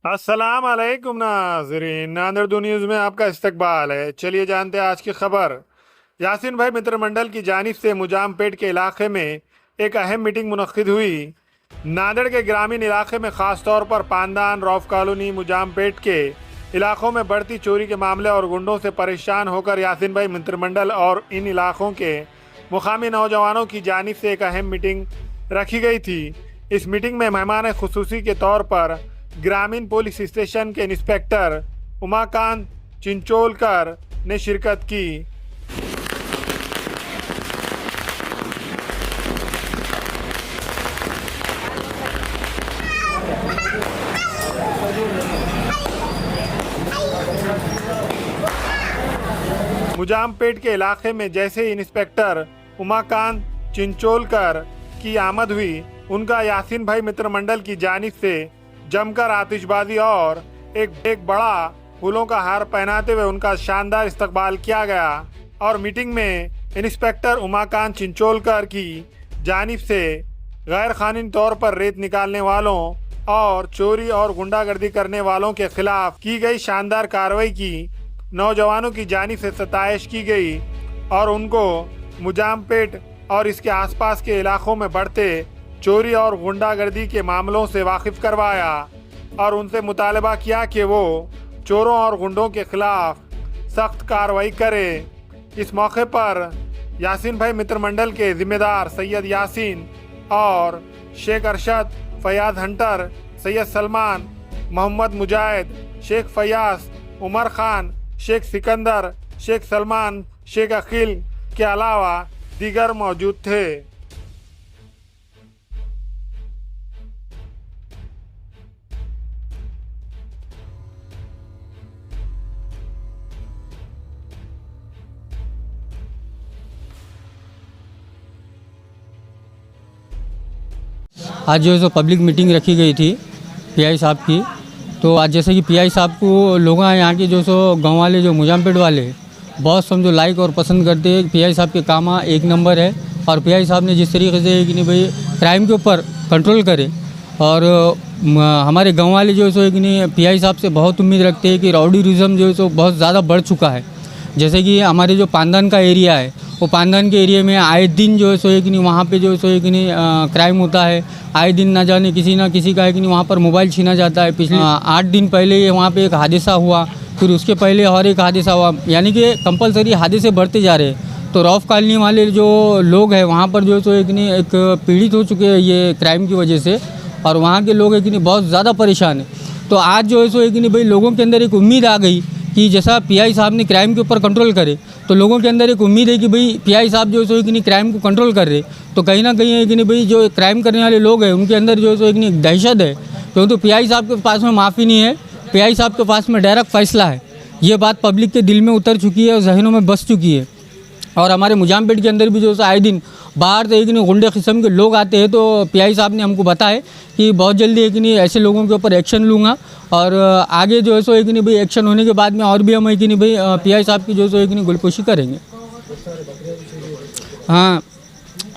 अस्सलाम वालेकुम नाज़रीन, नांदेड़ न्यूज़ में आपका इस्तकबाल है। चलिए जानते हैं आज की खबर। यासीन भाई मित्र मंडल की जानिब से मुजामपेट के इलाके में एक अहम मीटिंग मुनक्किद हुई। नांदेड़ के ग्रामीण इलाके में ख़ास तौर पर पानदान, रौफ कॉलोनी, मुजामपेट के इलाकों में बढ़ती चोरी के मामले और गुंडों से परेशान होकर यासीन भाई मित्र मंडल और इन इलाकों के मुकामी नौजवानों की जानिब से एक अहम मीटिंग रखी गई थी। इस मीटिंग में मेहमान खुसूसी के तौर पर ग्रामीण पुलिस स्टेशन के इंस्पेक्टर उमाकांत चिंचोलकर ने शिरकत की। मुजामपेट के इलाके में जैसे ही इंस्पेक्टर उमाकांत चिंचोलकर की आमद हुई, उनका यासीन भाई मित्र मंडल की जानिब से जमकर आतिशबाजी और एक बड़ा फूलों का हार पहनाते हुए उनका शानदार इस्तकबाल किया गया। और मीटिंग में इंस्पेक्टर उमाकांत चिंचोलकर की जानिब से गैर कानूनी तौर पर रेत निकालने वालों और चोरी और गुंडागर्दी करने वालों के खिलाफ की गई शानदार कार्रवाई की नौजवानों की जानिब से सताइश की गई और उनको मुजामपेट और इसके आसपास के इलाकों में बढ़ते चोरी और गुंडागर्दी के मामलों से वाकिफ करवाया और उनसे मुतालबा किया कि वो चोरों और गुंडों के खिलाफ सख्त कार्रवाई करें। इस मौके पर यासीन भाई मित्र मंडल के जिम्मेदार सैयद यासीन और शेख अरशद, फयाज हंटर, सैयद सलमान, मोहम्मद मुजाहिद, शेख फयाज, उमर खान, शेख सिकंदर, शेख सलमान, शेख अकील के अलावा दीगर मौजूद थे। आज जो है सो पब्लिक मीटिंग रखी गई थी पीआई साहब की। तो आज जैसे कि पीआई साहब को लोग यहाँ के जो सो गांव वाले जो मुजामपेट वाले बहुत समझो लाइक और पसंद करते हैं। पीआई साहब के काम एक नंबर है और पीआई साहब ने जिस तरीके से कि नहीं भाई क्राइम के ऊपर कंट्रोल करे और हमारे गांव वाले जो है सो कि नहीं पीआई साहब से बहुत उम्मीद रखते हैं कि राउडीरिज्म जो है सो बहुत ज़्यादा बढ़ चुका है। जैसे कि हमारे जो पानदान का एरिया है, वो पानदान के एरिया में आए दिन जो है सो कि नहीं वहाँ पे जो है सो कि नहीं क्राइम होता है। आए दिन ना जाने किसी ना किसी का है कि नहीं वहाँ पर मोबाइल छीना जाता है। पिछले 8 दिन पहले वहाँ पे एक हादसा हुआ, फिर उसके पहले और एक हादसा हुआ, यानी कि कंपलसरी हादसे बढ़ते जा रहे हैं। तो रौफ कॉलोनी वाले जो लोग हैं वहाँ पर जो है सो कि नहीं एक पीड़ित हो चुके हैं ये क्राइम की वजह से और वहाँ के लोग है कि नहीं बहुत ज़्यादा परेशान है। तो आज जो है सो कि नहीं भाई लोगों के अंदर एक उम्मीद आ गई कि जैसा पीआई साहब ने क्राइम के ऊपर कंट्रोल करे, तो लोगों के अंदर एक उम्मीद है कि भाई पीआई साहब जो है सो कि नहीं क्राइम को कंट्रोल कर रहे। तो कहीं ना कहीं है कि नहीं भाई जो क्राइम करने वाले लोग हैं उनके अंदर जो है सो कि नहीं दहशत है, क्योंकि पीआई साहब के पास में माफ़ी नहीं है, पीआई साहब के पास में डायरेक्ट फैसला है। ये बात पब्लिक के दिल में उतर चुकी है और जहनों में बस चुकी है। और हमारे मुजामपेट के अंदर भी जो है आए दिन बाहर से एक नहीं गुंडे किस्म के लोग आते हैं। तो पीआई साहब ने हमको बताया कि बहुत जल्दी एक नहीं ऐसे लोगों के ऊपर एक्शन लूँगा और आगे जो है सो एक नहीं भाई एक्शन होने के बाद में और भी हम एक नहीं भाई पीआई साहब की जो है सो एक नहीं गुलकोशी करेंगे। हाँ,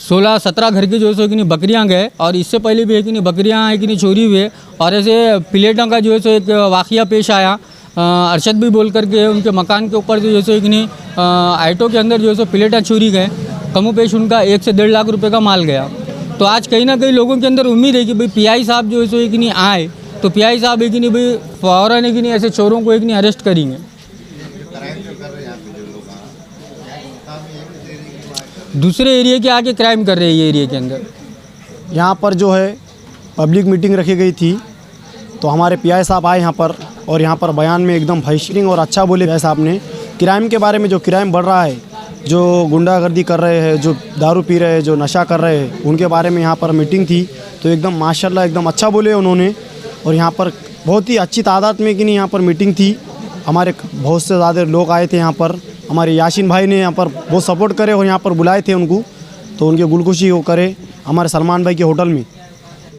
16-17 घर के जो है सो कि नहीं बकरियाँ गए और इससे पहले भी है कि नहीं बकरियाँ है कि नहीं चोरी हुए और ऐसे प्लेटों का जो है सो एक वाक़या पेश आया। अरशद भी बोल करके उनके मकान के ऊपर जो है कि नहीं आइटों के अंदर जो है सो प्लेटें चोरी गए, कमोपेश उनका 1 से 1.5 लाख रुपए का माल गया। तो आज कहीं ना कहीं लोगों के अंदर उम्मीद है कि भाई पीआई साहब जो है सो कि नहीं आए तो पीआई साहब है कि नहीं भाई फौरन है कि नहीं ऐसे चोरों को एक नहीं अरेस्ट करेंगे। दूसरे एरिया के आके क्राइम कर रहे हैं ये एरिया के अंदर। यहाँ पर जो है पब्लिक मीटिंग रखी गई थी तो हमारे पीआई साहब आए यहाँ पर और यहाँ पर बयान में एकदम बेहतरीन और अच्छा बोले पीआई साहब ने क्राइम के बारे में। जो क्राइम बढ़ रहा है, जो गुंडागर्दी कर रहे हैं, जो दारू पी रहे हैं, जो नशा कर रहे हैं, उनके बारे में यहाँ पर मीटिंग थी। तो एकदम माशाल्लाह एकदम अच्छा बोले उन्होंने और यहाँ पर बहुत ही अच्छी तादाद में कि नहीं यहाँ पर मीटिंग थी। हमारे बहुत से ज़्यादा लोग आए थे यहाँ पर। हमारे यासीन भाई ने यहाँ पर बहुत सपोर्ट करे और यहाँ पर बुलाए थे उनको, तो उनके गुलकोशी वो करे हमारे सलमान भाई के होटल में।